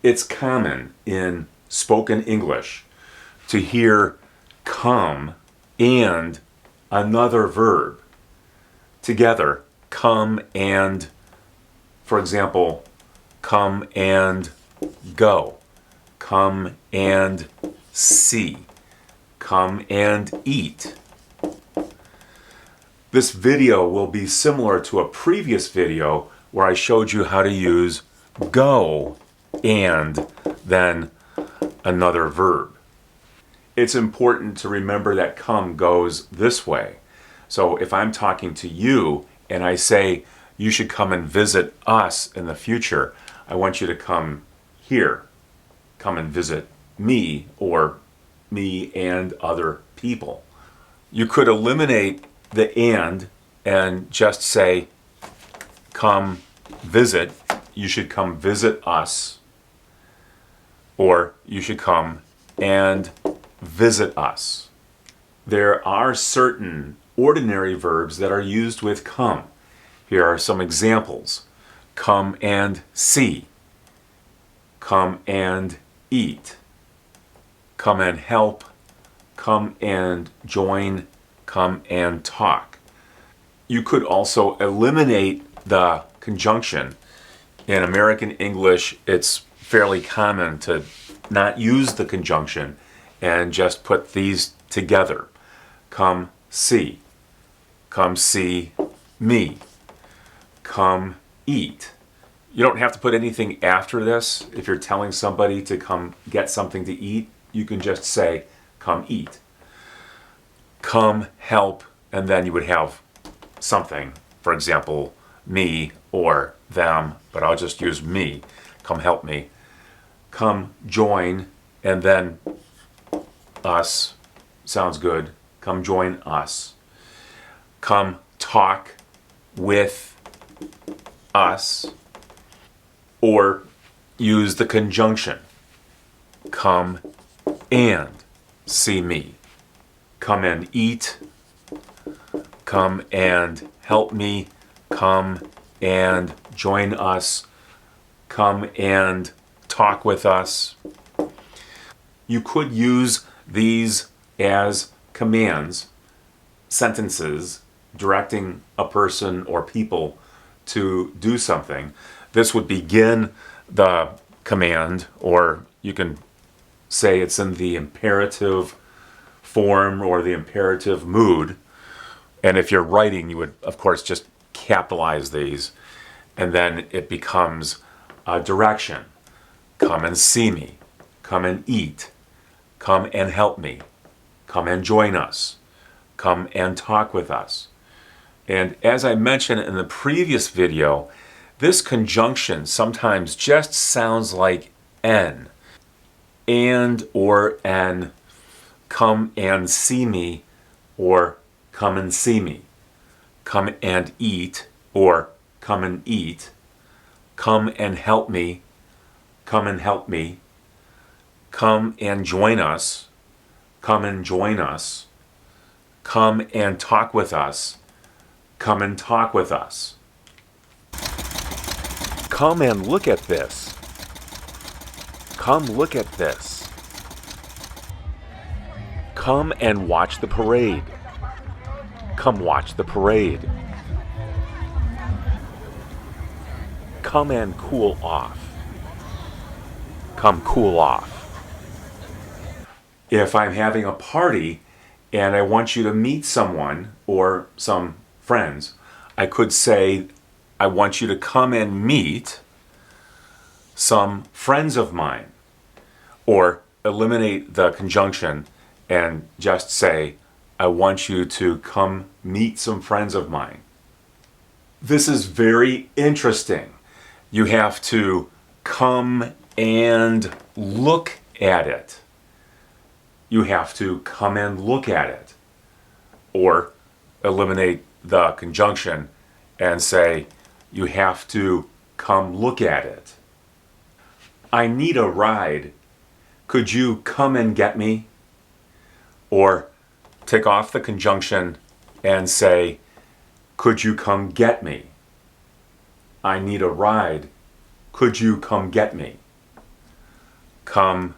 It's common in spoken English to hear come and another verb together. Come and, for example, come and go, come and see, come and eat. This video will be similar to a previous video where I showed you how to use go and then another verb. It's important to remember that come goes this way. So if I'm talking to you and I say you should come and visit us in the future, I want you to come here, come and visit me or me and other people. You could eliminate the and just say come visit, you should come visit us, or you should come and visit us. There are certain ordinary verbs that are used with come. Here are some examples. Come and see. Come and eat. Come and help. Come and join. Come and talk. You could also eliminate the conjunction. In American English, it's fairly common to not use the conjunction and just put these together. Come see. Come see me. Come eat. You don't have to put anything after this. If you're telling somebody to come get something to eat, you can just say, come eat. Come help, and then you would have something, for example, me or them, but I'll just use me. Come help me. Come join, and then us. Sounds good. Come join us. Come talk with us, or use the conjunction. Come and see me. Come and eat. Come and help me. Come and join us. Come and talk with us. You could use these as commands, sentences directing a person or people to do something. This would begin the command, or you can say it's in the imperative form or the imperative mood. And if you're writing, you would, of course, just capitalize these. And then it becomes a direction. Come and see me. Come and eat. Come and help me. Come and join us. Come and talk with us. And as I mentioned in the previous video, this conjunction sometimes just sounds like N. And or N. Come and see me, or come and see me. Come and eat, or come and eat. Come and help me. Come and help me. Come and join us. Come and join us. Come and talk with us. Come and talk with us. Come and look at this. Come look at this. Come and watch the parade. Come watch the parade. Come and cool off. Come cool off. If I'm having a party and I want you to meet someone or some friends, I could say, I want you to come and meet some friends of mine. Or eliminate the conjunction and just say, I want you to come meet some friends of mine. This is very interesting. You have to come and look at it. You have to come and look at it. Or eliminate the conjunction and say, you have to come look at it. I need a ride. Could you come and get me? Or take off the conjunction and say, could you come get me? I need a ride. Could you come get me? come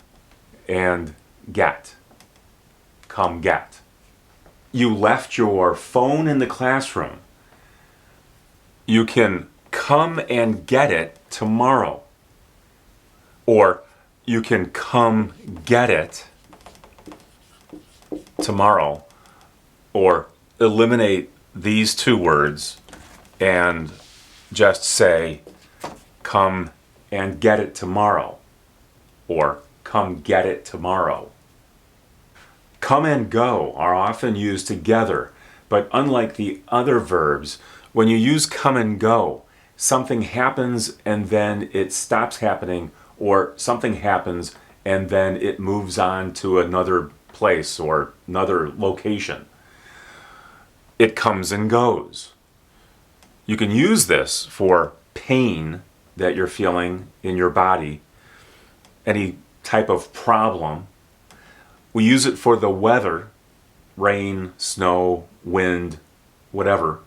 and get. Come get. You left your phone in the classroom. You can come and get it tomorrow. Or you can come get it tomorrow. Or eliminate these two words and just say, come and get it tomorrow. Or come get it tomorrow. Come and go are often used together, but unlike the other verbs, when you use come and go, something happens and then it stops happening, or something happens and then it moves on to another place or another location. It comes and goes. You can use this for pain that you're feeling in your body, any type of problem. We use it for the weather, rain, snow, wind, whatever.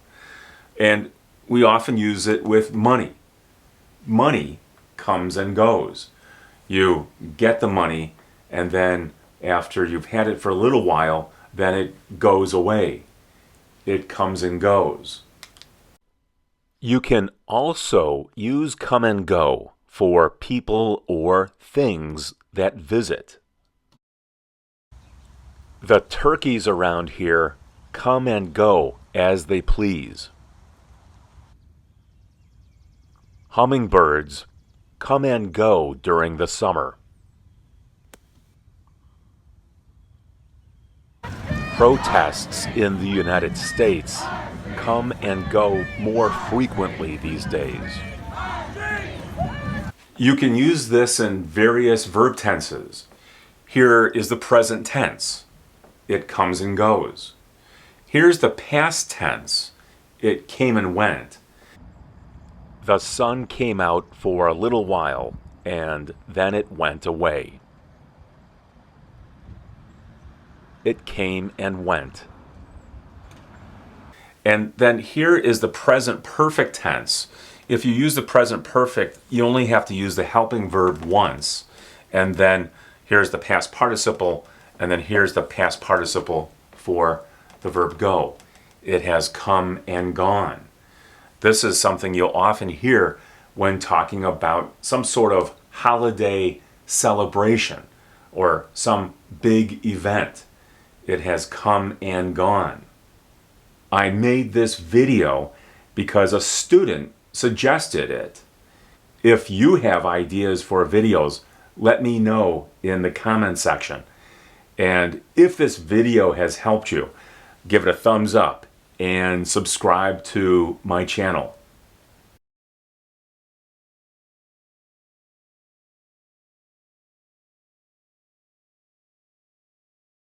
And we often use it with money. Money comes and goes. You get the money, and then after you've had it for a little while, then it goes away. It comes and goes. You can also use come and go for people or things that visit. The turkeys around here come and go as they please. Hummingbirds come and go during the summer. Protests in the United States come and go more frequently these days. You can use this in various verb tenses. Here is the present tense. It comes and goes. Here's the past tense. It came and went. The sun came out for a little while, and then it went away. It came and went. And then here is the present perfect tense. If you use the present perfect, you only have to use the helping verb once. And then here's the past participle, and then here's the past participle for the verb go. It has come and gone. This is something you'll often hear when talking about some sort of holiday celebration or some big event. It has come and gone. I made this video because a student suggested it. If you have ideas for videos, let me know in the comment section. And if this video has helped you, give it a thumbs up and subscribe to my channel.